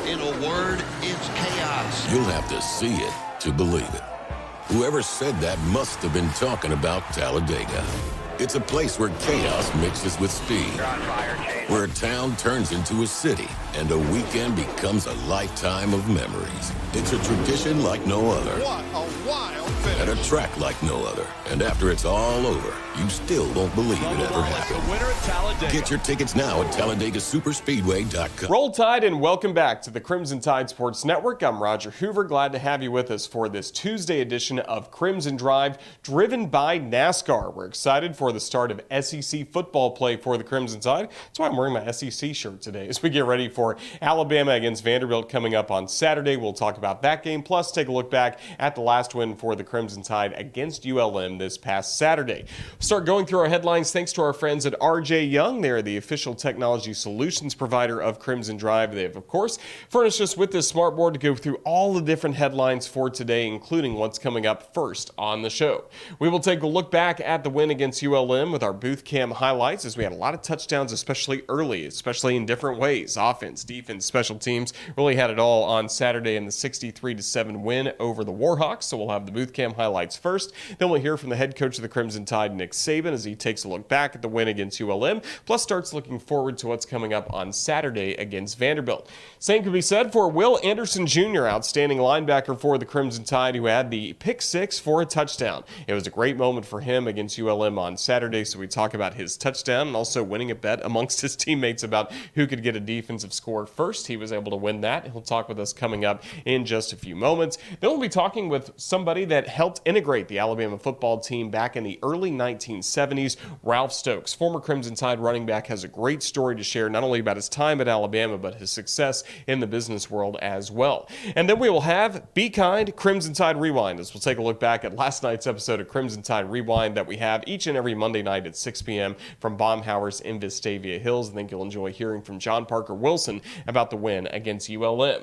In a word, it's chaos. You'll have to see it to believe it. Whoever said that must have been talking about Talladega. It's a place where chaos mixes with speed, where a town turns into a city, and a weekend becomes a lifetime of memories. It's a tradition like no other. What a wild finish. At a track like no other. And after it's all over, you still don't believe it ever happened. Winner at Talladega. Get your tickets now at TalladegaSuperspeedway.com. Roll Tide and welcome back to the Crimson Tide Sports Network. I'm Roger Hoover. Glad to have you with us for this Tuesday edition of Crimson Drive, driven by NASCAR. We're excited for the start of SEC football play for the Crimson Tide. That's why I'm wearing my SEC shirt today as we get ready for Alabama against Vanderbilt coming up on Saturday. We'll talk about that game, plus take a look back at the last win for the Crimson Tide against ULM this past Saturday. Start going through our headlines thanks to our friends at RJ Young. They're the official technology solutions provider of Crimson Drive. They have, of course, furnished us with this smart board to go through all the different headlines for today, including what's coming up first on the show. We will take a look back at the win against ULM with our booth cam highlights, as we had a lot of touchdowns, especially early, especially in different ways. Offense, defense, special teams, really had it all on Saturday in the 63-7 win over the Warhawks. So we'll have the booth cam highlights first. Then we'll hear from the head coach of the Crimson Tide, Nick Saban, as he takes a look back at the win against ULM, plus starts looking forward to what's coming up on Saturday against Vanderbilt. Same could be said for Will Anderson Jr., outstanding linebacker for the Crimson Tide, who had the pick six for a touchdown. It was a great moment for him against ULM on Saturday, so we talk about his touchdown and also winning a bet amongst his teammates about who could get a defensive score first. He was able to win that. He'll talk with us coming up in just a few moments. Then we'll be talking with somebody that helped integrate the Alabama football team back in the early 1970s, Ralph Stokes. Former Crimson Tide running back has a great story to share, not only about his time at Alabama, but his success in the business world as well. And then we will have Be Kind Crimson Tide Rewind, as we'll take a look back at last night's episode of Crimson Tide Rewind that we have each and every Monday night at 6 p.m. from Baumhauer's in Vestavia Hills. I think you'll enjoy hearing from John Parker Wilson about the win against ULM.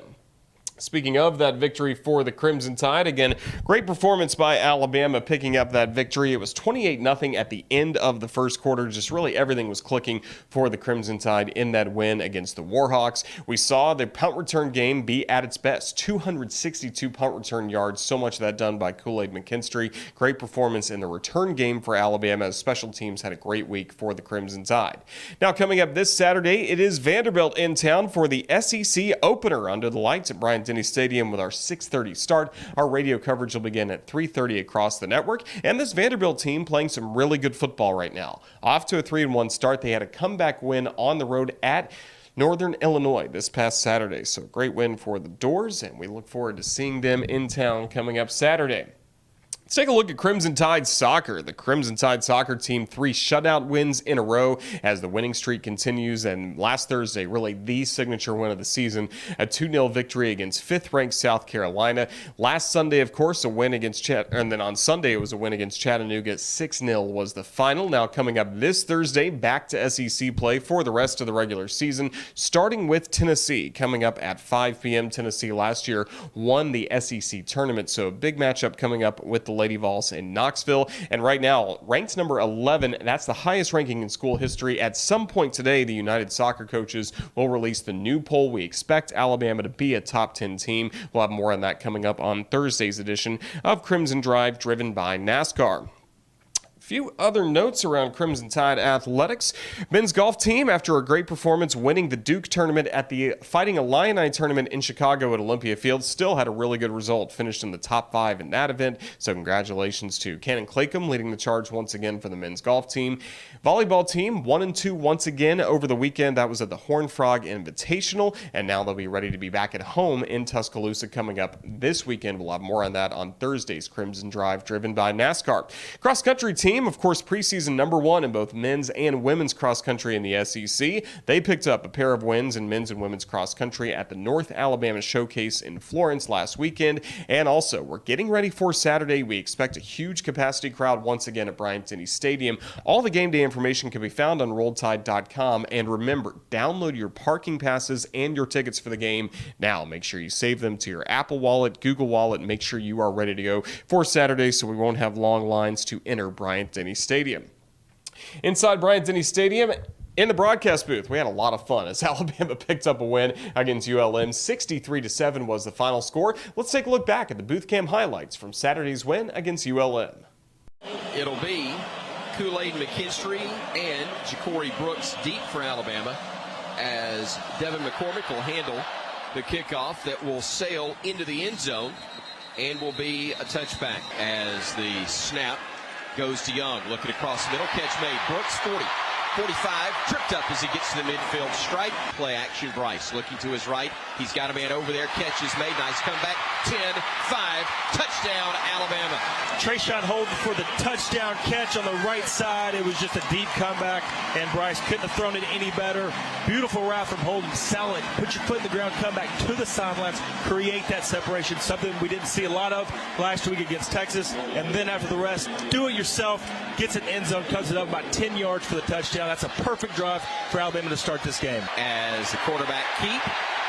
Speaking of that victory for the Crimson Tide, again, great performance by Alabama picking up that victory. It was 28-0 at the end of the first quarter. Just really everything was clicking for the Crimson Tide in that win against the Warhawks. We saw the punt return game be at its best. 262 punt return yards, so much of that done by Kool-Aid McKinstry. Great performance in the return game for Alabama, as special teams had a great week for the Crimson Tide. Now coming up this Saturday, it is Vanderbilt in town for the SEC opener under the lights at Bryant-Denny Stadium with our 6:30 start. Our radio coverage will begin at 3:30 across the network, and this Vanderbilt team playing some really good football right now. Off to a 3-1 start. They had a comeback win on the road at Northern Illinois this past Saturday. So great win for the Doors, and we look forward to seeing them in town coming up Saturday. Let's take a look at Crimson Tide soccer. The Crimson Tide soccer team, 3 shutout wins in a row as the winning streak continues. And last Thursday, really the signature win of the season, a 2-0 victory against 5th-ranked South Carolina. Last Sunday, of course, a win against and then on Sunday it was a win against Chattanooga. 6-0 was the final. Now coming up this Thursday, back to SEC play for the rest of the regular season, starting with Tennessee. Coming up at 5 p.m. Tennessee last year won the SEC tournament, so a big matchup coming up with the Lady Vols in Knoxville, and right now ranked number 11. That's the highest ranking in school history. At some point today, the United Soccer Coaches will release the new poll. We expect Alabama to be a top 10 team. We'll have more on that coming up on Thursday's edition of Crimson Drive, driven by NASCAR. Few other notes around Crimson Tide athletics. Men's golf team, after a great performance winning the Duke tournament at the Fighting Illini tournament in Chicago at Olympia Field, still had a really good result, finished in the top 5 in that event. So congratulations to Cannon Claycomb leading the charge once again for the men's golf team. Volleyball team 1-2 once again over the weekend. That was at the Horned Frog Invitational, and now they'll be ready to be back at home in Tuscaloosa coming up this weekend. We'll have more on that on Thursday's Crimson Drive, driven by NASCAR. Cross country team, of course, preseason number 1 in both men's and women's cross country in the SEC. They picked up a pair of wins in men's and women's cross country at the North Alabama Showcase in Florence last weekend. And also, we're getting ready for Saturday. We expect a huge capacity crowd once again at Bryant-Denny Stadium. All the game day information can be found on RolledTide.com. And remember, download your parking passes and your tickets for the game now. Make sure you save them to your Apple Wallet, Google Wallet. Make sure you are ready to go for Saturday so we won't have long lines to enter Bryant-Denny Stadium. Inside Bryant-Denny Stadium, In the broadcast booth, we had a lot of fun as Alabama picked up a win against ULM. 63-7 was the final score. Let's take a look back at the booth cam highlights from Saturday's win against ULM. It'll be Kool-Aid McKinstry and Ja'Cory Brooks deep for Alabama as Devin McCormick will handle the kickoff that will sail into the end zone and will be a touchback as the snap goes to Young. Looking across the middle, catch made. Brooks 40. 45, tripped up as he gets to the midfield stripe. Play action, Bryce looking to his right. He's got a man over there. Catch is made. Nice comeback. 10-5, touchdown, Alabama. Trayshawn Holden for the touchdown catch on the right side. It was just a deep comeback, and Bryce couldn't have thrown it any better. Beautiful route from Holden. Solid. Put your foot in the ground, come back to the sidelines, create that separation, something we didn't see a lot of last week against Texas. And then after the rest, do it yourself. Gets an end zone, comes it up about 10 yards for the touchdown. That's a perfect drive for Alabama to start this game. As the quarterback keep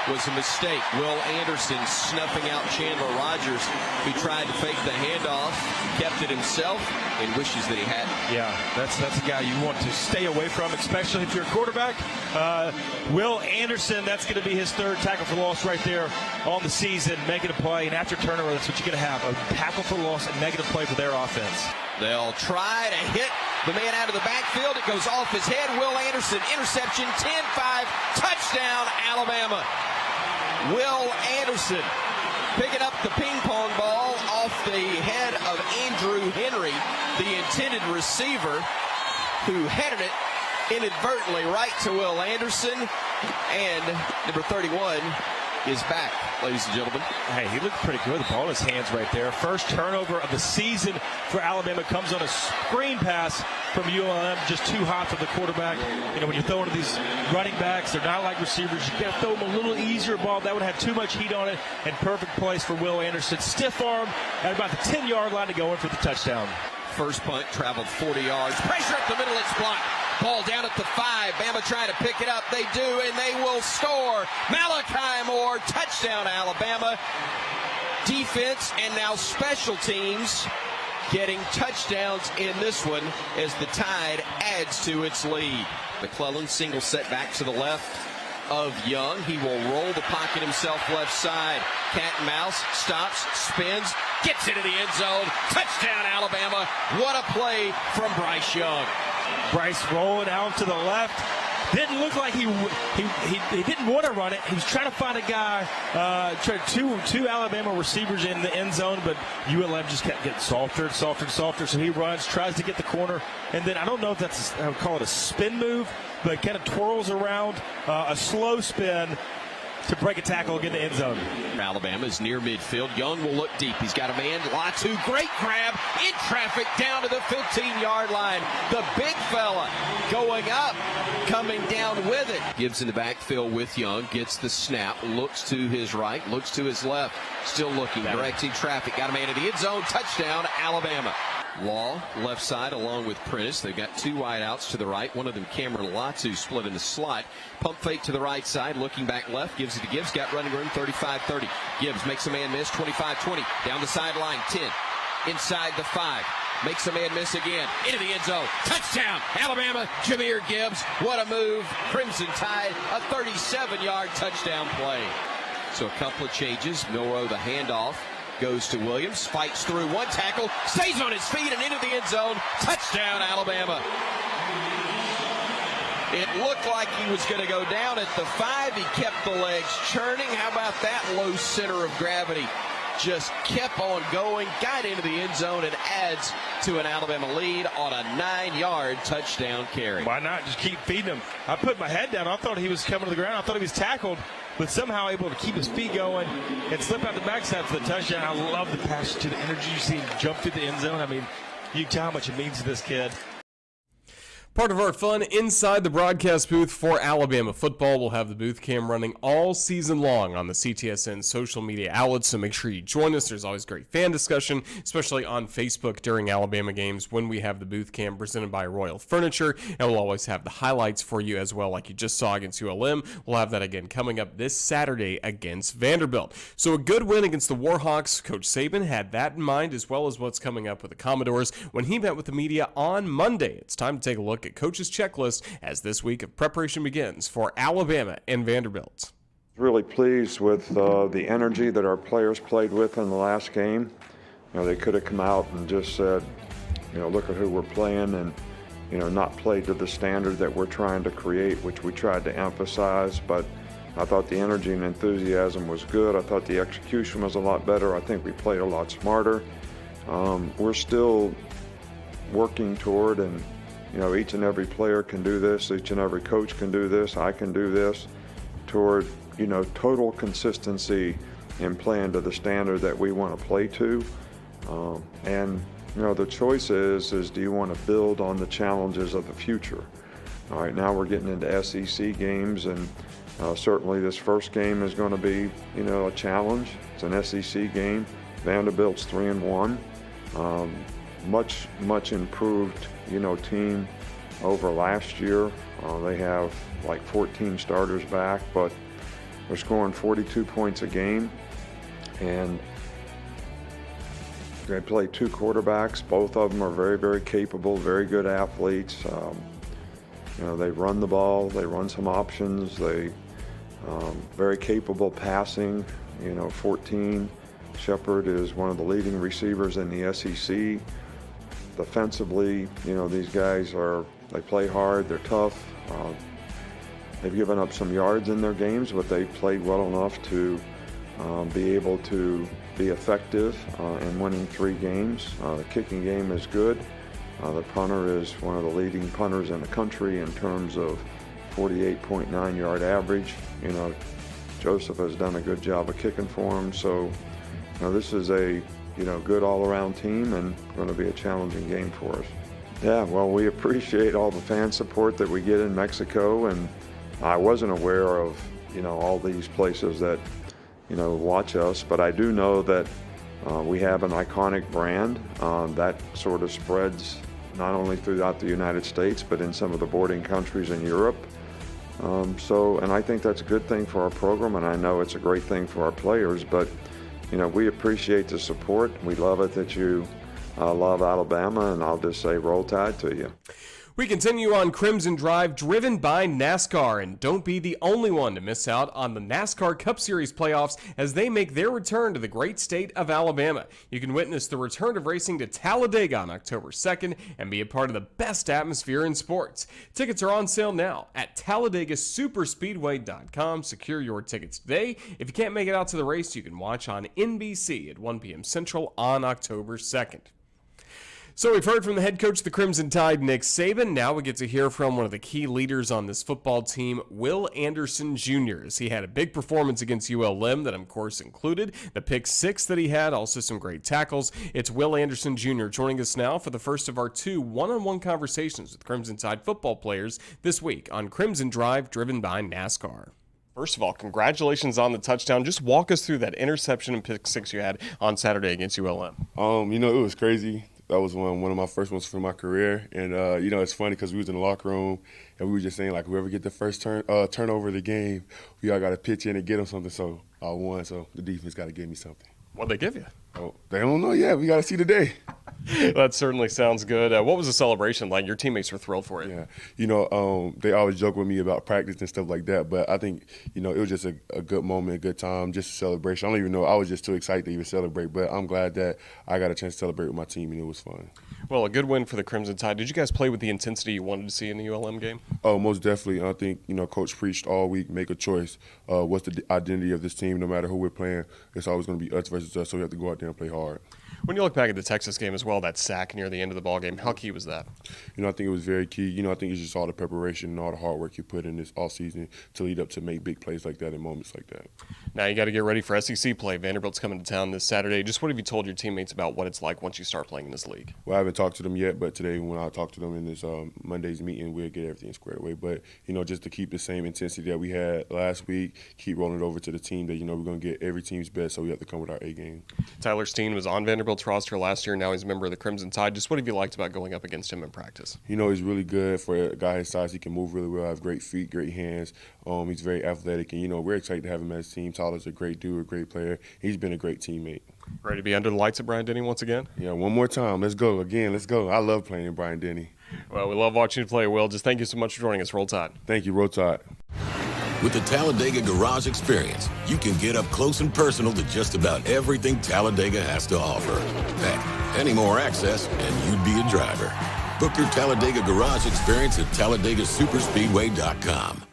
was a mistake. Will Anderson snuffing out Chandler Rogers, who tried to fake the handoff, kept it himself, and wishes that he hadn't. Yeah, that's a guy you want to stay away from, especially if you're a quarterback. Will Anderson, that's going to be his third tackle for loss right there on the season, making a play. And after turnover, that's what you're going to have, a tackle for loss, a negative play for their offense. They'll try to hit the man out of the backfield. It goes off his head. Will Anderson, interception, 10-5, touchdown, Alabama. Will Anderson picking up the ping pong ball off the head of Andrew Henry, the intended receiver, who headed it inadvertently right to Will Anderson. And number 31 is back, ladies and gentlemen. Hey, he looked pretty good. The ball in his hands right there. First turnover of the season for Alabama comes on a screen pass from ULM, just too hot for the quarterback. You know, when you're throwing to these running backs, they're not like receivers. You got to throw them a little easier ball. That would have too much heat on it, and perfect place for Will Anderson. Stiff arm at about the 10-yard line to go in for the touchdown. First punt traveled 40 yards. Pressure up the middle, it's blocked. Ball down at the 5. Bama trying to pick it up. They do, and they will score. Malachi Moore, touchdown, Alabama. Defense and now special teams getting touchdowns in this one as the Tide adds to its lead. McClellan single set back to the left of Young. He will roll the pocket himself left side. Cat and mouse, stops, spins, gets into the end zone. Touchdown, Alabama. What a play from Bryce Young. Bryce rolling out to the left. Didn't look like he didn't want to run it. He was trying to find a guy, two Alabama receivers in the end zone, but ULM just kept getting softer and softer and softer. So he runs, tries to get the corner, and then I don't know if that's, I would call it a spin move, but kind of twirls around, a slow spin to break a tackle, get in the end zone. Alabama is near midfield. Young will look deep. He's got a man. Latu, great grab in traffic down to the 15-yard line. The big fella going up, coming down with it. Gibbs in the backfield with Young, gets the snap, looks to his right, looks to his left, still looking, directing traffic. Got a man in the end zone. Touchdown, Alabama. Law, left side, along with Prentice. They've got two wideouts to the right. One of them, Cameron Latu, split in the slot. Pump fake to the right side, looking back left. Gives it to Gibbs. Got running room, 35-30. Gibbs makes a man miss, 25-20. Down the sideline, 10. Inside the 5. Makes a man miss again. Into the end zone. Touchdown, Alabama. Jahmyr Gibbs. What a move. Crimson Tide, a 37-yard touchdown play. So a couple of changes. Milroe, the handoff. Goes to Williams, fights through one tackle, stays on his feet and into the end zone. Touchdown, Alabama. It looked like he was going to go down at the 5. He kept the legs churning. How about that low center of gravity? Just kept on going, got into the end zone, and adds to an Alabama lead on a 9-yard touchdown carry. Why not just keep feeding him? I put my head down. I thought he was coming to the ground. I thought he was tackled, but somehow able to keep his feet going and slip out the backside for the touchdown. I love the passion to the energy. You see him jump through the end zone. I mean, you can tell how much it means to this kid. Part of our fun inside the broadcast booth for Alabama football. We'll have the booth cam running all season long on the CTSN social media outlets, so make sure you join us. There's always great fan discussion, especially on Facebook during Alabama games when we have the booth cam presented by Royal Furniture, and we'll always have the highlights for you as well, like you just saw against ULM. We'll have that again coming up this Saturday against Vanderbilt. So a good win against the Warhawks. Coach Saban had that in mind, as well as what's coming up with the Commodores when he met with the media on Monday. It's time to take a look look at Coach's checklist as this week of preparation begins for Alabama and Vanderbilt. Really pleased with the energy that our players played with in the last game. They could have come out and just said, look at who we're playing, and not play to the standard that we're trying to create, which we tried to emphasize. But I thought the energy and enthusiasm was good. I thought the execution was a lot better. I think we played a lot smarter. We're still working toward, and each and every player can do this, each and every coach can do this, I can do this, toward total consistency in playing to the standard that we want to play to. And the choice is do you want to build on the challenges of the future? All right, now we're getting into SEC games, and certainly this first game is going to be a challenge. It's an SEC game. Vanderbilt's 3-1. Much improved team over last year. They have like 14 starters back, but they're scoring 42 points a game, and they play two quarterbacks. Both of them are very, very capable, very good athletes. They run the ball, they run some options, they very capable passing. 14. Shepard is one of the leading receivers in the SEC. Defensively, these guys they play hard, they're tough. They've given up some yards in their games, but they've played well enough to be able to be effective in winning 3 games. The kicking game is good. The punter is one of the leading punters in the country in terms of 48.9 yard average. Joseph has done a good job of kicking for him. So, this is a good all-around team, and going to be a challenging game for us. Yeah, well, we appreciate all the fan support that we get in Mexico, and I wasn't aware of all these places that watch us, but I do know that we have an iconic brand that sort of spreads not only throughout the United States, but in some of the bordering countries in Europe. And I think that's a good thing for our program, and I know it's a great thing for our players, but we appreciate the support. We love it that you love Alabama, and I'll just say roll tide to you. We continue on Crimson Drive, driven by NASCAR, and don't be the only one to miss out on the NASCAR Cup Series playoffs as they make their return to the great state of Alabama. You can witness the return of racing to Talladega on October 2nd and be a part of the best atmosphere in sports. Tickets are on sale now at TalladagaSuperspeedway.com. Secure your tickets today. If you can't make it out to the race, you can watch on NBC at 1 p.m. Central on October 2nd. So we've heard from the head coach of the Crimson Tide, Nick Saban. Now we get to hear from one of the key leaders on this football team, Will Anderson Jr., as he had a big performance against ULM that, of course, included the pick 6 that he had, also some great tackles. It's Will Anderson Jr. joining us now for the first of our 2 one-on-one conversations with Crimson Tide football players this week on Crimson Drive, driven by NASCAR. First of all, congratulations on the touchdown. Just walk us through that interception and pick 6 you had on Saturday against ULM. It was crazy. That was one of my first ones for my career. And, it's funny because we was in the locker room and we were just saying, like, whoever get the first turnover of the game, we all got to pitch in and get them something. So I won, so the defense got to give me something. What'd they give you? Oh, they don't know yet. We got to see today. That certainly sounds good. What was the celebration like? Your teammates were thrilled for you. Yeah. They always joke with me about practice and stuff like that. But I think, it was just a good moment, a good time, just a celebration. I don't even know. I was just too excited to even celebrate. But I'm glad that I got a chance to celebrate with my team, and it was fun. Well, a good win for the Crimson Tide. Did you guys play with the intensity you wanted to see in the ULM game? Oh, most definitely. I think, Coach preached all week, make a choice. What's the identity of this team? No matter who we're playing, it's always going to be us versus us, so we have to go out there and play hard. When you look back at the Texas game as well, that sack near the end of the ball game, how key was that? I think it was very key. I think it's just all the preparation and all the hard work you put in this all season to lead up to make big plays like that in moments like that. Now you got to get ready for SEC play. Vanderbilt's coming to town this Saturday. Just what have you told your teammates about what it's like once you start playing in this league? Well, I haven't talked to them yet, but today when I talk to them in this Monday's meeting, we'll get everything squared away. But, just to keep the same intensity that we had last week, keep rolling it over to the team that, we're going to get every team's best, so we have to come with our A game. Tyler Steen was on Vanderbilt's roster last year. Now he's a member of the Crimson Tide. Just what have you liked about going up against him in practice? He's really good for a guy his size. He can move really well, have great feet, great hands. He's very athletic, and, we're excited to have him as a team. Tyler's a great dude, a great player. He's been a great teammate. Ready to be under the lights at Bryant-Denny once again? Yeah, one more time. Let's go. Again, let's go. I love playing in Bryant-Denny. Well, we love watching you play, Will. Just thank you so much for joining us. Roll Tide. Thank you, Roll Tide. With the Talladega Garage Experience, you can get up close and personal to just about everything Talladega has to offer. Heck, any more access, and you'd be a driver. Book your Talladega Garage Experience at TalladegaSuperspeedway.com.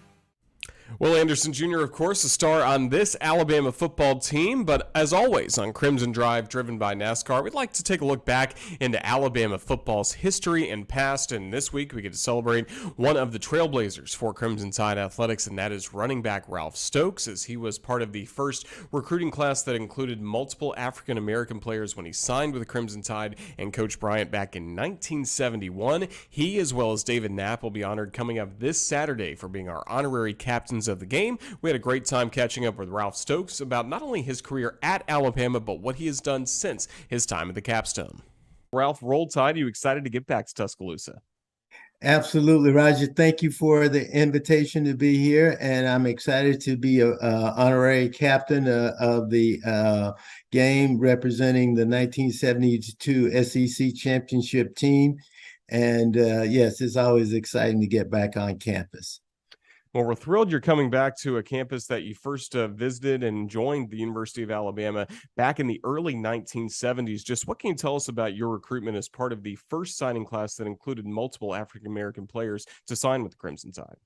Will Anderson Jr., of course, a star on this Alabama football team, but as always on Crimson Drive, driven by NASCAR, we'd like to take a look back into Alabama football's history and past, and this week we get to celebrate one of the trailblazers for Crimson Tide Athletics, and that is running back Ralph Stokes, as he was part of the first recruiting class that included multiple African-American players when he signed with the Crimson Tide and Coach Bryant back in 1971. He, as well as David Knapp, will be honored coming up this Saturday for being our honorary captains of the game. We had a great time catching up with Ralph Stokes about not only his career at Alabama, but what he has done since his time at the capstone. Ralph, Roll Tide, are you excited to get back to Tuscaloosa? Absolutely, Roger. Thank you for the invitation to be here, and I'm excited to be a honorary captain of the game representing the 1972 SEC championship team. And yes, it's always exciting to get back on campus. Well, we're thrilled you're coming back to a campus that you first visited and joined, the University of Alabama, back in the early 1970s. Just what can you tell us about your recruitment as part of the first signing class that included multiple African-American players to sign with the Crimson Tide?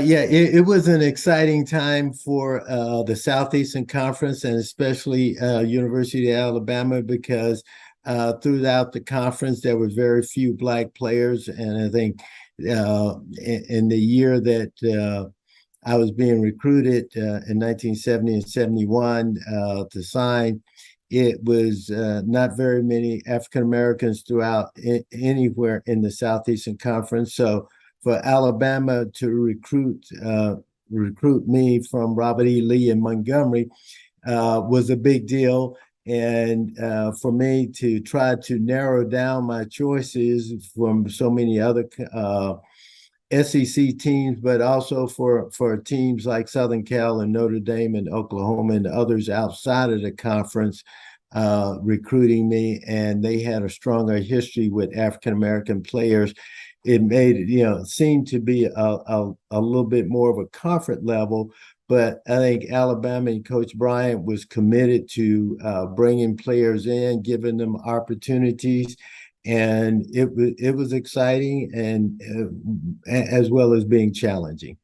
Yeah, it was an exciting time for the Southeastern Conference and especially University of Alabama because throughout the conference there were very few Black players, and I think in the year that I was being recruited in 1970 and 71 to sign, it was not very many African Americans throughout anywhere in the Southeastern Conference. So for Alabama to recruit me from Robert E. Lee in Montgomery was a big deal. And for me to try to narrow down my choices from so many other SEC teams, but also for teams like Southern Cal and Notre Dame and Oklahoma and others outside of the conference recruiting me, and they had a stronger history with African-American players. It made it, seem to be a little bit more of a comfort level. But I think Alabama and Coach Bryant was committed to bringing players in, giving them opportunities, and it was exciting and as well as being challenging.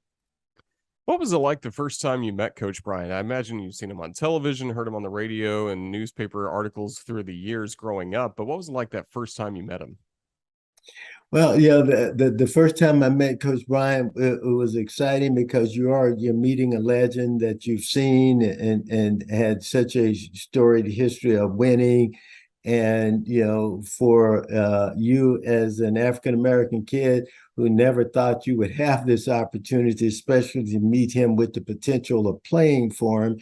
What was it like the first time you met Coach Bryant? I imagine you've seen him on television, heard him on the radio and newspaper articles through the years growing up, but what was it like that first time you met him? Well, yeah, the first time I met Coach Bryant, it was exciting because you're meeting a legend that you've seen and had such a storied history of winning. And, for you as an African-American kid who never thought you would have this opportunity, especially to meet him with the potential of playing for him,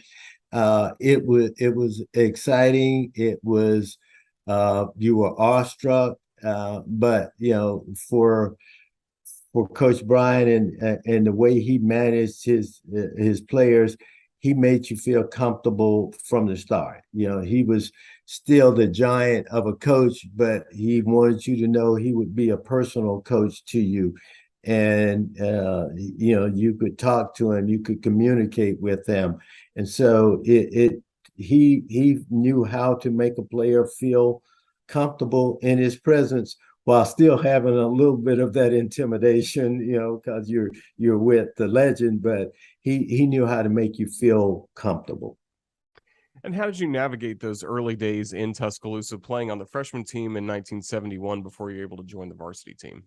it was exciting. It was, you were awestruck. But for Coach Bryant and the way he managed his players, he made you feel comfortable from the start. He was still the giant of a coach, but he wanted you to know he would be a personal coach to you, and you could talk to him, you could communicate with him, and so he knew how to make a player feel comfortable in his presence while still having a little bit of that intimidation, because you're with the legend, but he knew how to make you feel comfortable. And how did you navigate those early days in Tuscaloosa playing on the freshman team in 1971 before you were able to join the varsity team?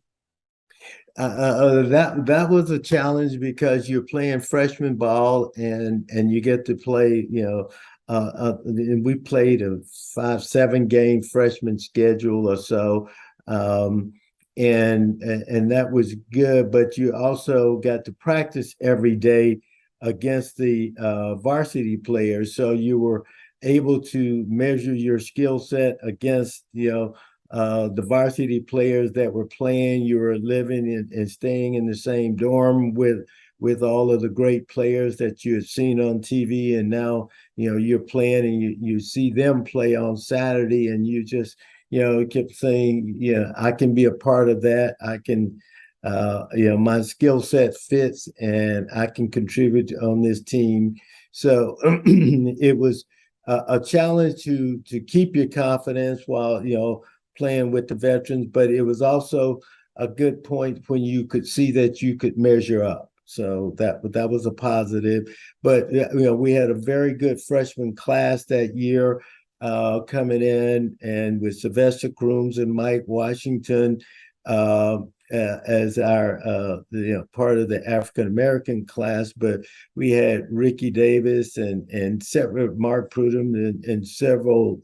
That was a challenge because you're playing freshman ball and you get to play, and we played a 5-7 game freshman schedule or so, and that was good. But you also got to practice every day against the varsity players, so you were able to measure your skill set against the varsity players that were playing. You were living and staying in the same dorm with all of the great players that you had seen on TV, and now you're playing and you see them play on Saturday, and kept saying, I can be a part of that. I can, my skill set fits and I can contribute on this team. So it was a challenge to keep your confidence while, playing with the veterans, but it was also a good point when you could see that you could measure up. So that was a positive. But we had a very good freshman class that year coming in, and with Sylvester Crooms and Mike Washington as our part of the African American class. But we had Ricky Davis and several Mark Prudhomme and several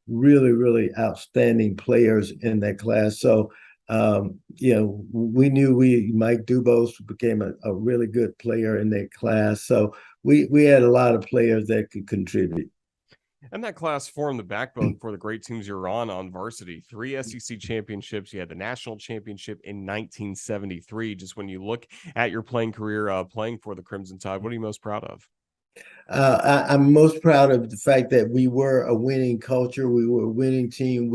really, really outstanding players in that class. So we knew Mike Dubose became a really good player in that class. So we had a lot of players that could contribute. And that class formed the backbone for the great teams you were on varsity. 3 SEC championships. You had the national championship in 1973. Just when you look at your playing career, playing for the Crimson Tide, what are you most proud of? I'm most proud of the fact that we were a winning culture. We were a winning team.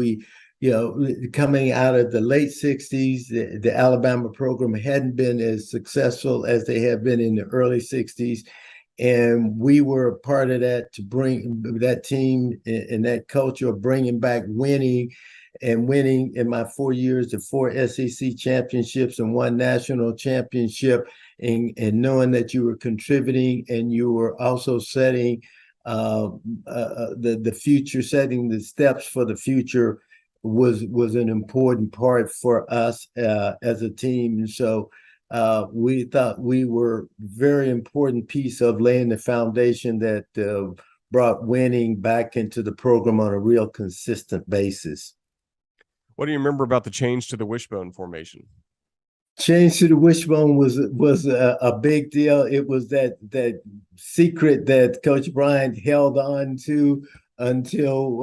Coming out of the late 60s, the Alabama program hadn't been as successful as they had been in the early 60s. And we were a part of that to bring that team and that culture of bringing back winning in my 4 years, the 4 SEC championships and 1 national championship, and knowing that you were contributing and you were also setting the future, setting the steps for the future was an important part for us as a team. And so we thought we were very important piece of laying the foundation that brought winning back into the program on a real consistent basis. What do you remember about the change to the wishbone formation? Change to the wishbone was a big deal. It was that secret that Coach Bryant held on to until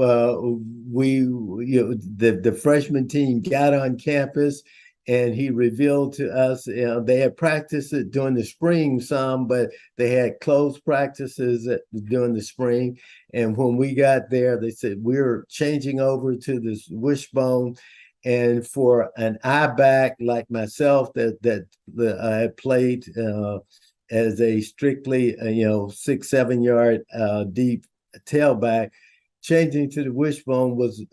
the freshman team got on campus, and he revealed to us, they had practiced it during the spring some, but they had closed practices during the spring. And when we got there, they said, we're changing over to this wishbone. And for an I-back like myself that I had played as a strictly 6-7 yard deep tailback, changing to the wishbone was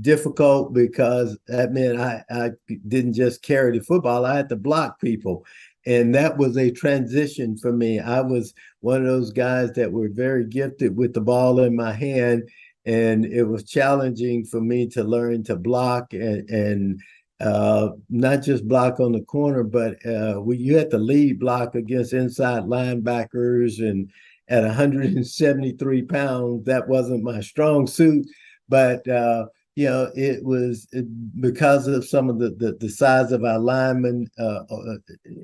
difficult because that meant I didn't just carry the football, I had to block people. And that was a transition for me. I was one of those guys that were very gifted with the ball in my hand, and it was challenging for me to learn to block and not just block on the corner, but you had to lead block against inside linebackers, and at 173 pounds, that wasn't my strong suit. But it was because of some of the size of our linemen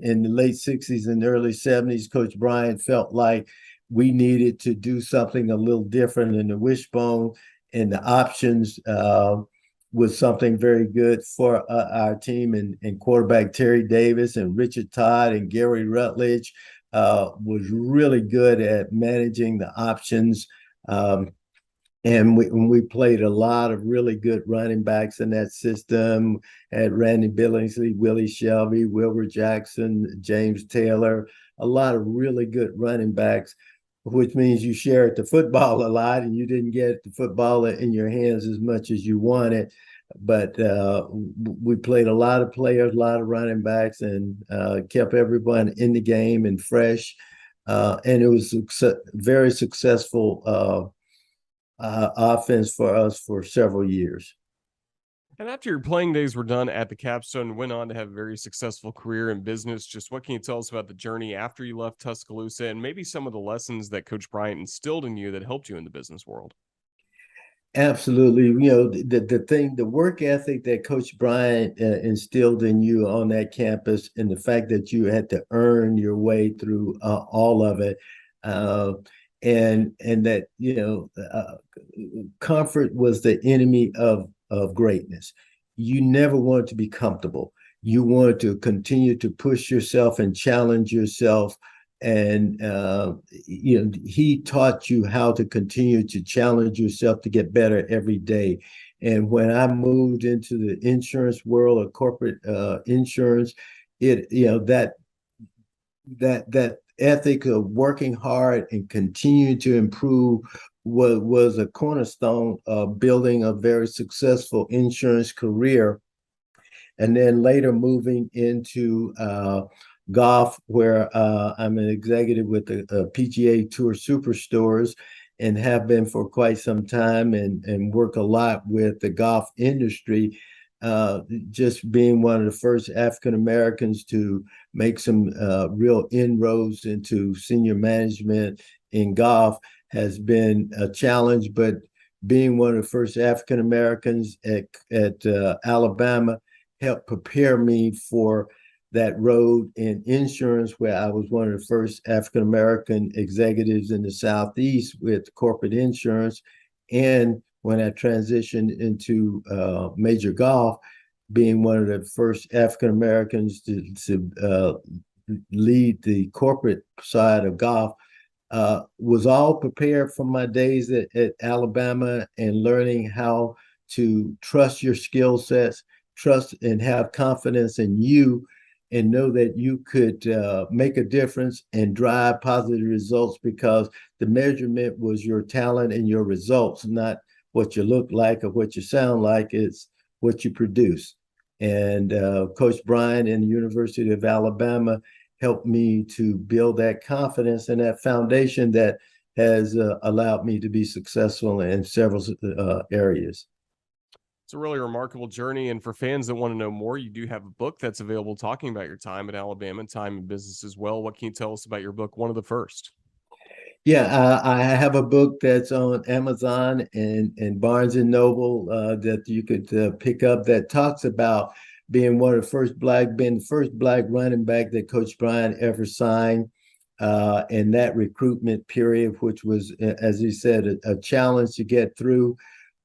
in the late 60s and early 70s. Coach Bryant felt like we needed to do something a little different in the wishbone, and the options was something very good for our team. And quarterback Terry Davis and Richard Todd and Gary Rutledge was really good at managing the options. And we played a lot of really good running backs in that system. Had Randy Billingsley, Willie Shelby, Wilbur Jackson, James Taylor, a lot of really good running backs, which means you shared the football a lot and you didn't get the football in your hands as much as you wanted. But we played a lot of players, a lot of running backs, and kept everyone in the game and fresh. And it was very successful offense for us for several years. And after your playing days were done at the Capstone, went on to have a very successful career in business. Just what can you tell us about the journey after you left Tuscaloosa, and maybe some of the lessons that Coach Bryant instilled in you that helped you in the business world? Absolutely. The work ethic that Coach Bryant instilled in you on that campus, and the fact that you had to earn your way through all of it. And that, comfort was the enemy of greatness. You never wanted to be comfortable. You wanted to continue to push yourself and challenge yourself. And he taught you how to continue to challenge yourself to get better every day. And when I moved into the insurance world of corporate insurance, that ethic of working hard and continuing to improve was a cornerstone of building a very successful insurance career. And then later moving into golf, where I'm an executive with the PGA Tour Superstores and have been for quite some time, and work a lot with the golf industry. Just being one of the first African Americans to make some real inroads into senior management in golf has been a challenge, but being one of the first African Americans at Alabama helped prepare me for that road in insurance, where I was one of the first African American executives in the Southeast with corporate insurance. And when I transitioned into major golf, being one of the first African Americans to lead the corporate side of golf, was all prepared from my days at Alabama and learning how to trust your skill sets, trust and have confidence in you, and know that you could make a difference and drive positive results, because the measurement was your talent and your results, not what you look like or what you sound like. It's what you produce. And Coach Brian in the University of Alabama helped me to build that confidence and that foundation that has allowed me to be successful in several areas. It's a really remarkable journey. And for fans that want to know more, you do have a book that's available talking about your time at Alabama and time in business as well. What can you tell us about your book, One of the First? Yeah, I have a book that's on Amazon and Barnes and Noble that you could pick up, that talks about being one of the being the first black running back that Coach Brian ever signed, in that recruitment period, which was, as he said, a challenge to get through.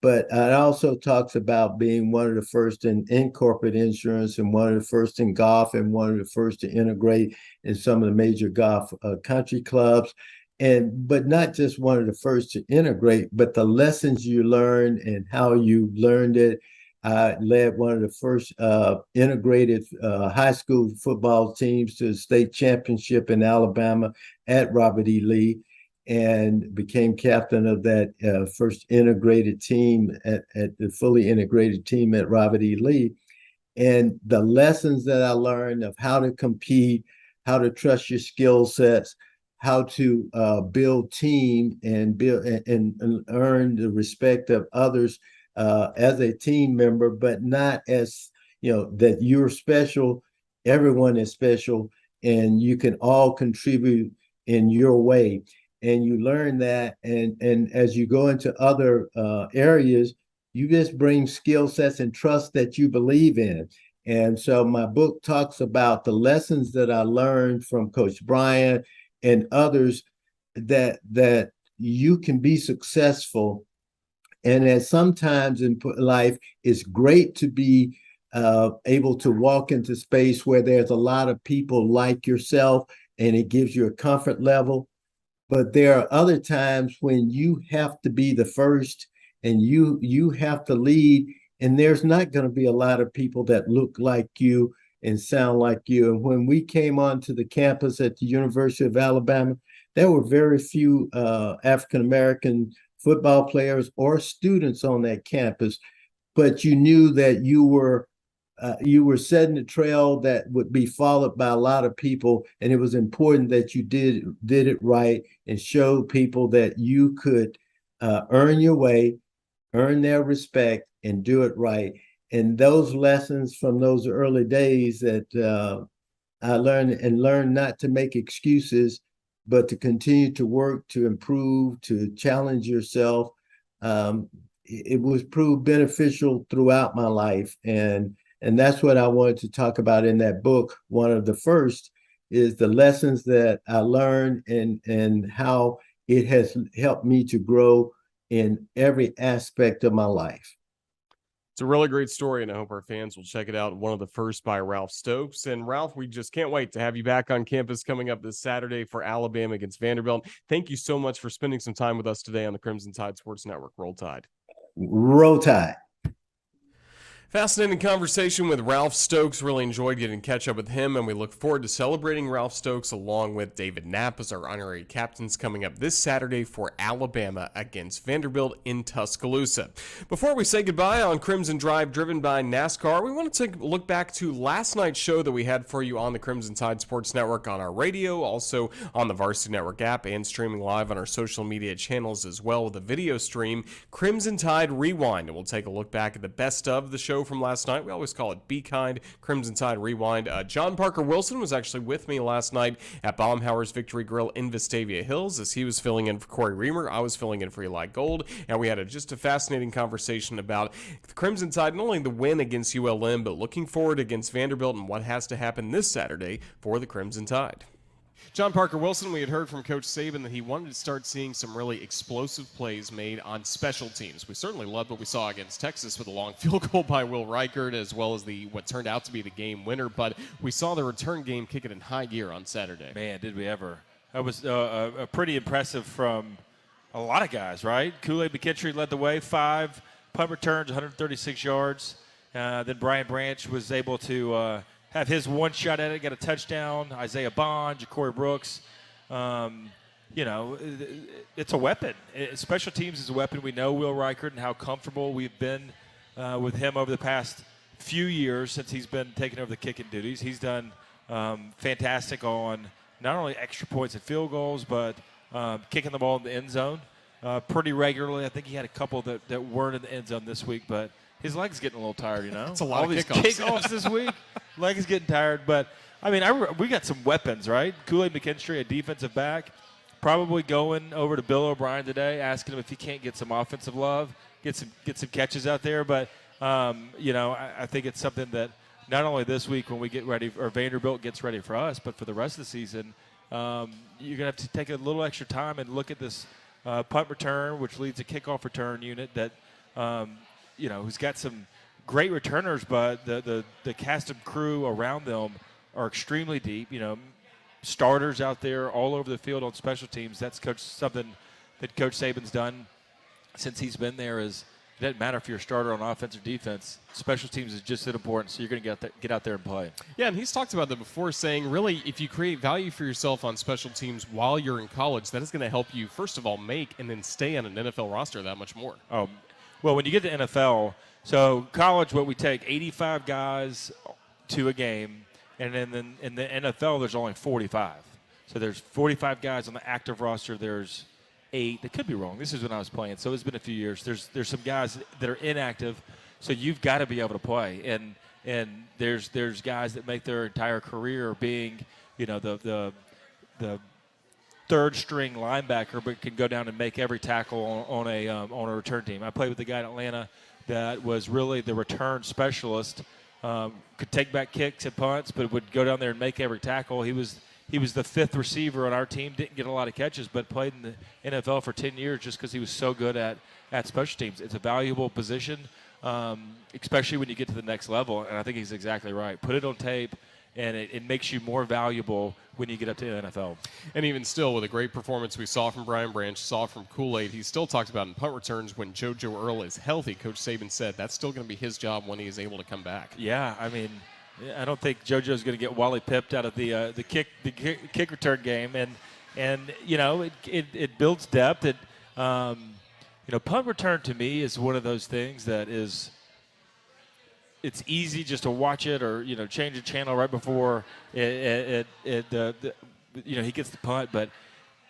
But it also talks about being one of the first in corporate insurance, and one of the first in golf, and one of the first to integrate in some of the major golf country clubs. But not just one of the first to integrate, but the lessons you learned and how you learned it. I led one of the first integrated high school football teams to the state championship in Alabama at Robert E. Lee, and became captain of that first integrated team at the fully integrated team at Robert E. Lee. And the lessons that I learned of how to compete, how to trust your skill sets, how to build team and build and earn the respect of others as a team member, but not as, that you're special. Everyone is special, and you can all contribute in your way. And you learn that, and as you go into other areas, you just bring skill sets and trust that you believe in. And so my book talks about the lessons that I learned from Coach Brian and others, that you can be successful, and that sometimes in life it's great to be able to walk into space where there's a lot of people like yourself, and it gives you a comfort level. But there are other times when you have to be the first, and you have to lead, and there's not going to be a lot of people that look like you and sound like you. And when we came onto the campus at the University of Alabama, there were very few African American football players or students on that campus, but you knew that you were setting a trail that would be followed by a lot of people, and it was important that you did it right and showed people that you could earn your way, earn their respect, and do it right. And those lessons from those early days that I learned not to make excuses, but to continue to work, to improve, to challenge yourself. It was proved beneficial throughout my life. And that's what I wanted to talk about in that book. One of the first is the lessons that I learned, and how it has helped me to grow in every aspect of my life. It's a really great story, and I hope our fans will check it out. One of the First by Ralph Stokes. And Ralph, we just can't wait to have you back on campus coming up this Saturday for Alabama against Vanderbilt. Thank you so much for spending some time with us today on the Crimson Tide Sports Network. Roll Tide. Roll Tide. Fascinating conversation with Ralph Stokes. Really enjoyed getting to catch up with him, and we look forward to celebrating Ralph Stokes along with David Knapp as our honorary captains coming up this Saturday for Alabama against Vanderbilt in Tuscaloosa. Before we say goodbye on Crimson Drive, driven by NASCAR, we want to take a look back to last night's show that we had for you on the Crimson Tide Sports Network on our radio, also on the Varsity Network app, and streaming live on our social media channels as well with a video stream, Crimson Tide Rewind. And we'll take a look back at the best of the show from last night. We always call it Be Kind, Crimson Tide Rewind. John Parker Wilson was actually with me last night at Baumhauer's Victory Grill in Vestavia Hills as he was filling in for Corey Reamer. I was filling in for Eli Gold, and we had just a fascinating conversation about the Crimson Tide, not only the win against ULM, but looking forward against Vanderbilt and what has to happen this Saturday for the Crimson Tide. John Parker Wilson, we had heard from Coach Saban that he wanted to start seeing some really explosive plays made on special teams. We certainly loved what we saw against Texas with a long field goal by Will Reichert, as well as what turned out to be the game winner. But we saw the return game kick it in high gear on Saturday. Man, did we ever. That was pretty impressive from a lot of guys, right? Kool-Aid McKinstry led the way, 5 punt returns, 136 yards. Then Brian Branch was able to have his one shot at it, got a touchdown. Isaiah Bond, Ja'Cory Brooks. It's a weapon. Special teams is a weapon. We know Will Reichert and how comfortable we've been with him over the past few years since he's been taking over the kicking duties. He's done fantastic on not only extra points and field goals, but kicking the ball in the end zone pretty regularly. I think he had a couple that weren't in the end zone this week, but his leg's getting a little tired, you know. It's a lot All of these kickoffs this week. Leg is getting tired, but I mean, we got some weapons, right? Kool-Aid McKinstry, a defensive back, probably going over to Bill O'Brien today, asking him if he can't get some offensive love, get some catches out there. But I think it's something that not only this week when we get ready, or Vanderbilt gets ready for us, but for the rest of the season, you're gonna have to take a little extra time and look at this punt return, which leads a kickoff return unit that. Who's got some great returners, but the cast of crew around them are extremely deep. Starters out there all over the field on special teams. That's something that Coach Saban's done since he's been there. Is it doesn't matter if you're a starter on offense or defense. Special teams is just as important, so you're going to get out there and play. Yeah, and he's talked about that before, saying really if you create value for yourself on special teams while you're in college, that is going to help you, first of all, make and then stay on an NFL roster that much more. Well, when you get to NFL, so college, what we take 85 guys to a game, and then in the NFL, there's only 45. So there's 45 guys on the active roster. There's 8. That could be wrong. This is when I was playing, so it's been a few years. There's some guys that are inactive, so you've got to be able to play. And there's guys that make their entire career being, the third string linebacker, but can go down and make every tackle on a return team. I played with a guy in Atlanta that was really the return specialist. Could take back kicks and punts, but would go down there and make every tackle. He was the 5th receiver on our team. Didn't get a lot of catches, but played in the NFL for 10 years just because he was so good at special teams. It's a valuable position, especially when you get to the next level. And I think he's exactly right. Put it on tape, and it makes you more valuable when you get up to the NFL. And even still, with a great performance we saw from Brian Branch, saw from Kool-Aid, he still talks about in punt returns when JoJo Earl is healthy. Coach Saban said that's still going to be his job when he is able to come back. Yeah, I mean, I don't think JoJo's going to get Wally pipped out of the kick return game, and it builds depth. Punt return to me is one of those things that is. It's easy just to watch it or, change the channel right before he gets the punt, but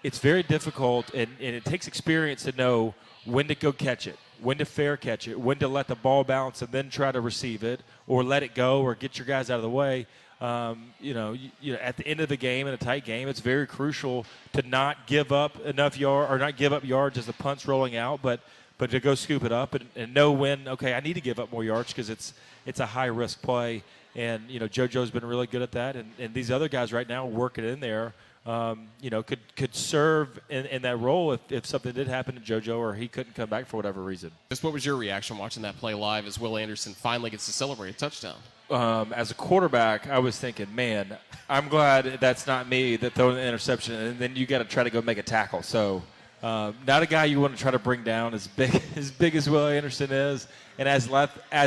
it's very difficult and it takes experience to know when to go catch it, when to fair catch it, when to let the ball bounce and then try to receive it or let it go or get your guys out of the way. At the end of the game, in a tight game, it's very crucial to not give up enough yard or not give up yards as the punt's rolling out, but to go scoop it up and know when, okay, I need to give up more yards because it's a high-risk play. And, JoJo's been really good at that. And these other guys right now working in there, could serve in that role if something did happen to JoJo or he couldn't come back for whatever reason. Just what was your reaction watching that play live as Will Anderson finally gets to celebrate a touchdown? As a quarterback, I was thinking, man, I'm glad that's not me that threw the interception. And then you got to try to go make a tackle. So Not a guy you want to try to bring down as big as Will Anderson is, and as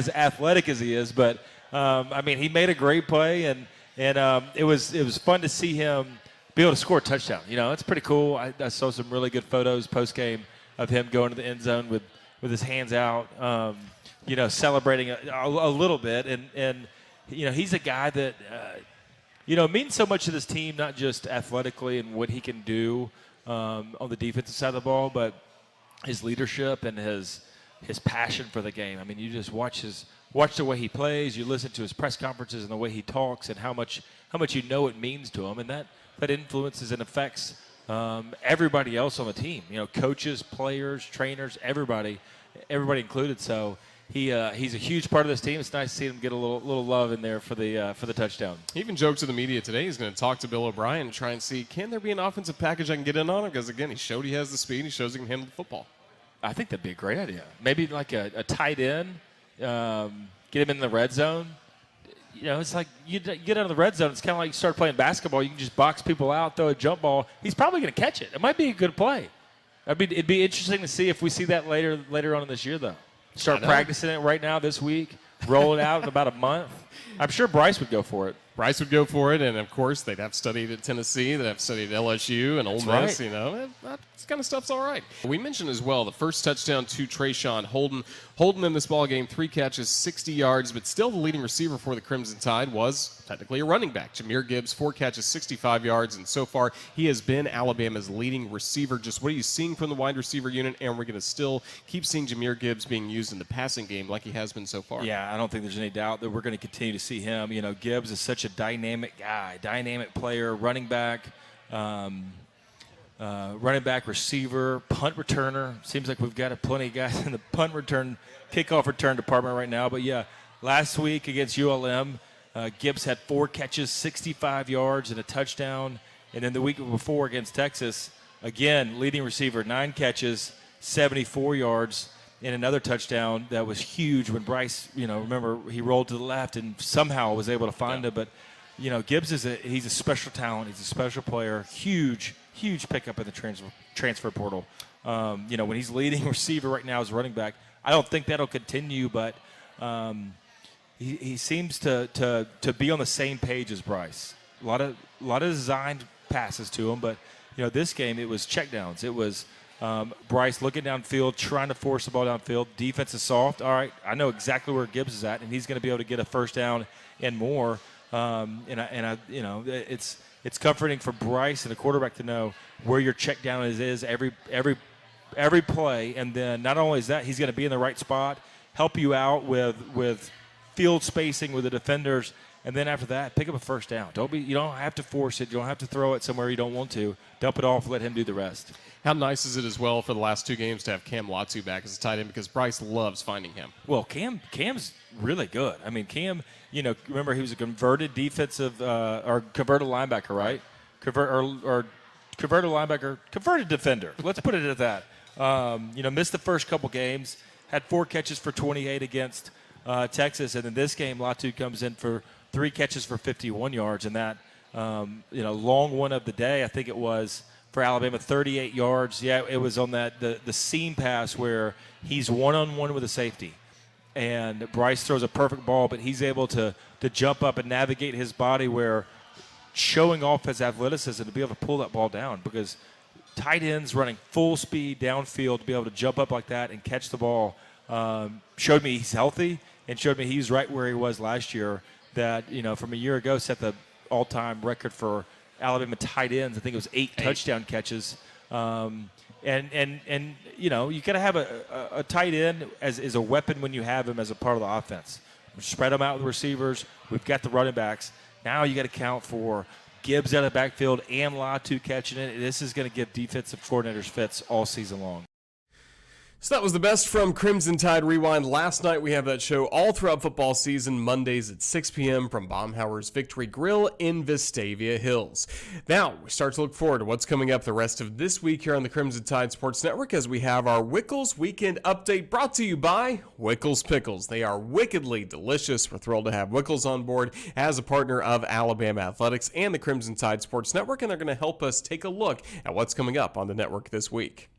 athletic as he is. But I mean, he made a great play, and it was fun to see him be able to score a touchdown. You know, it's pretty cool. I saw some really good photos post game of him going to the end zone with his hands out, you know, celebrating a little bit, and you know, he's a guy that you know, means so much to this team, not just athletically and what he can do on the defensive side of the ball, but his leadership and his passion for the game. I mean, you just watch the way he plays, you listen to his press conferences and the way he talks, and how much you know it means to him, and that influences and affects everybody else on the team. You know, coaches, players, trainers, everybody included. So he's a huge part of this team. It's nice to see him get a little love in there for the touchdown. He even joked to the media today he's going to talk to Bill O'Brien and try and see, can there be an offensive package I can get in on him? Because, again, he showed he has the speed. He shows he can handle the football. I think that'd be a great idea. Maybe like a tight end, get him in the red zone. You know, it's like you get out of the red zone. It's kind of like you start playing basketball. You can just box people out, throw a jump ball. He's probably going to catch it. It might be a good play. It'd be interesting to see if we see that later on in this year, though. Start practicing it right now this week. Roll it out in about a month. I'm sure Bryce would go for it. Bryce would go for it, and, of course, they'd have studied at Tennessee. They'd have studied at LSU and Ole Miss. Right. You know, that kind of stuff's all right. We mentioned as well the first touchdown to Trayshawn Holden. Holden in this ballgame, 3 catches, 60 yards, but still the leading receiver for the Crimson Tide was technically a running back. Jahmyr Gibbs, 4 catches, 65 yards, and so far he has been Alabama's leading receiver. Just what are you seeing from the wide receiver unit, and we're going to still keep seeing Jahmyr Gibbs being used in the passing game like he has been so far. Yeah, I don't think there's any doubt that we're going to continue to see him. You know, Gibbs is such a dynamic guy, dynamic player, running back, receiver, punt returner. Seems like we've got plenty of guys in the punt return, kickoff return department right now. But, yeah, last week against ULM, Gibbs had 4 catches, 65 yards, and a touchdown. And then the week before against Texas, again, leading receiver, 9 catches, 74 yards, and another touchdown that was huge when Bryce, you know, remember, he rolled to the left and somehow was able to find it. But, you know, Gibbs he's a special talent. He's a special player. Huge pickup in the transfer portal. You know, when he's leading receiver right now as running back, I don't think that'll continue, but he seems to be on the same page as Bryce. A lot of designed passes to him, but, you know, this game it was checkdowns. It was Bryce looking downfield, trying to force the ball downfield. Defense is soft. All right, I know exactly where Gibbs is at, and he's going to be able to get a first down and more. And I, you know, it's comforting for Bryce and the quarterback to know where your check down is every play, and then not only is that, he's going to be in the right spot, help you out with field spacing with the defenders, and then after that, pick up a first down. You don't have to force it. You don't have to throw it somewhere you don't want to. Dump it off. Let him do the rest. How nice is it as well for the last 2 games to have Cam Latu back as a tight end, because Bryce loves finding him. Well, Cam's really good. I mean, Cam, you know, remember he was a converted defensive or converted linebacker, right? Converted linebacker, converted defender. Let's put it at that. You know, missed the first couple games, had 4 catches for 28 against Texas, and in this game, Latu comes in for 3 catches for 51 yards, and that, you know, long one of the day, I think it was, for Alabama, 38 yards. Yeah, it was on that the seam pass where he's one-on-one with a safety. And Bryce throws a perfect ball, but he's able to jump up and navigate his body, where showing off his athleticism to be able to pull that ball down, because tight ends running full speed downfield to be able to jump up like that and catch the ball showed me he's healthy, and showed me he's right where he was last year, that, you know, from a year ago set the all-time record for Alabama tight ends. I think it was 8 touchdown catches. And you know, you got to have a tight end as a weapon when you have him as a part of the offense. Spread them out with receivers. We've got the running backs. Now you got to count for Gibbs out of the backfield and Latu catching it. This is going to give defensive coordinators fits all season long. So that was the best from Crimson Tide Rewind. Last night we have that show all throughout football season, Mondays at 6 p.m. from Baumhauer's Victory Grill in Vestavia Hills. Now, we start to look forward to what's coming up the rest of this week here on the Crimson Tide Sports Network, as we have our Wickles Weekend Update brought to you by Wickles Pickles. They are wickedly delicious. We're thrilled to have Wickles on board as a partner of Alabama Athletics and the Crimson Tide Sports Network, and they're going to help us take a look at what's coming up on the network this week.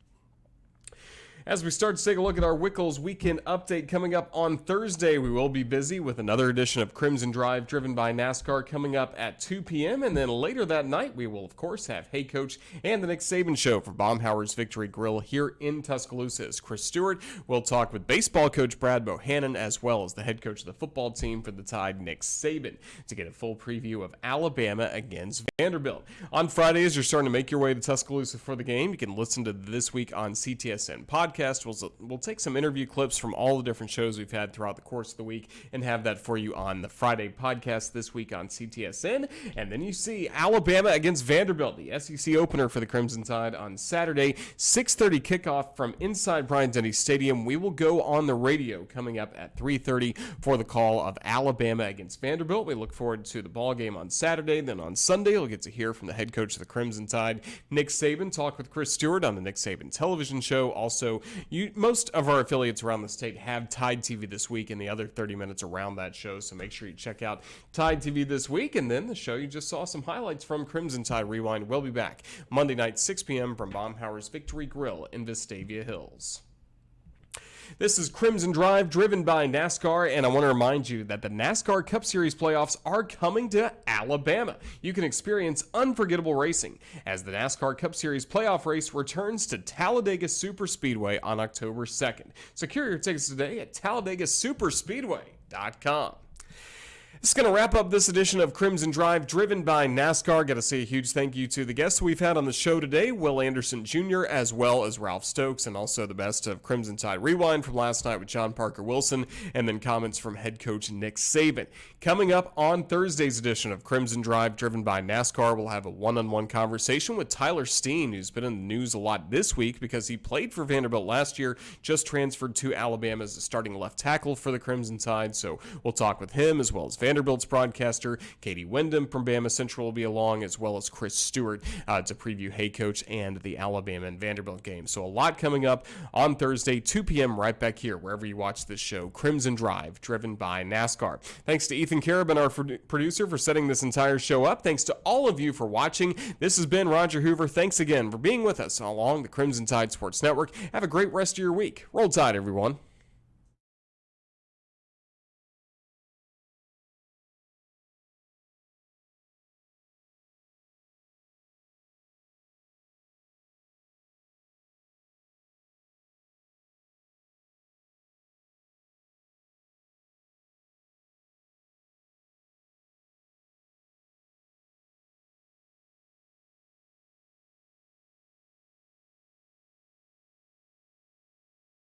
As we start to take a look at our Wickles Weekend Update coming up on Thursday, we will be busy with another edition of Crimson Drive driven by NASCAR coming up at 2 p.m. And then later that night, we will, of course, have Hey Coach and the Nick Saban Show for Baumhauer's Victory Grill here in Tuscaloosa. As Chris Stewart will talk with baseball coach Brad Bohannon as well as the head coach of the football team for the Tide, Nick Saban, to get a full preview of Alabama against Vanderbilt. On Fridays, you're starting to make your way to Tuscaloosa for the game. You can listen to This Week on CTSN podcast. We'll take some interview clips from all the different shows we've had throughout the course of the week and have that for you on the Friday podcast This Week on CTSN. And then you see Alabama against Vanderbilt, the SEC opener for the Crimson Tide on Saturday, 6:30 kickoff from inside Bryant-Denny Stadium. We will go on the radio coming up at 3:30 for the call of Alabama against Vanderbilt. We look forward to the ball game on Saturday. Then on Sunday, you'll get to hear from the head coach of the Crimson Tide, Nick Saban, talk with Chris Stewart on the Nick Saban television show. Also, most of our affiliates around the state have Tide TV This Week and the other 30 minutes around that show, so make sure you check out Tide TV This Week. And then the show you just saw some highlights from, Crimson Tide Rewind, will be back Monday night, 6 p.m. from Baumhauer's Victory Grill in Vestavia Hills. This is Crimson Drive, driven by NASCAR, and I want to remind you that the NASCAR Cup Series playoffs are coming to Alabama. You can experience unforgettable racing as the NASCAR Cup Series playoff race returns to Talladega Superspeedway on October 2nd. Secure your tickets today at TalladegaSuperspeedway.com. This is going to wrap up this edition of Crimson Drive, driven by NASCAR. Got to say a huge thank you to the guests we've had on the show today, Will Anderson Jr., as well as Ralph Stokes, and also the best of Crimson Tide Rewind from last night with John Parker Wilson, and then comments from head coach Nick Saban. Coming up on Thursday's edition of Crimson Drive, driven by NASCAR, we'll have a one-on-one conversation with Tyler Steen, who's been in the news a lot this week because he played for Vanderbilt last year, just transferred to Alabama as a starting left tackle for the Crimson Tide. So we'll talk with him as well as Vanderbilt's broadcaster Katie Wyndham from Bama Central will be along, as well as Chris Stewart to preview Hey Coach and the Alabama and Vanderbilt game. So a lot coming up on Thursday, 2 p.m. right back here wherever you watch this show, Crimson Drive, driven by NASCAR. Thanks to Ethan Carabin, our producer, for setting this entire show up. Thanks to all of you for watching. This has been Roger Hoover. Thanks again for being with us along the Crimson Tide Sports Network. Have a great rest of your week. Roll Tide, everyone.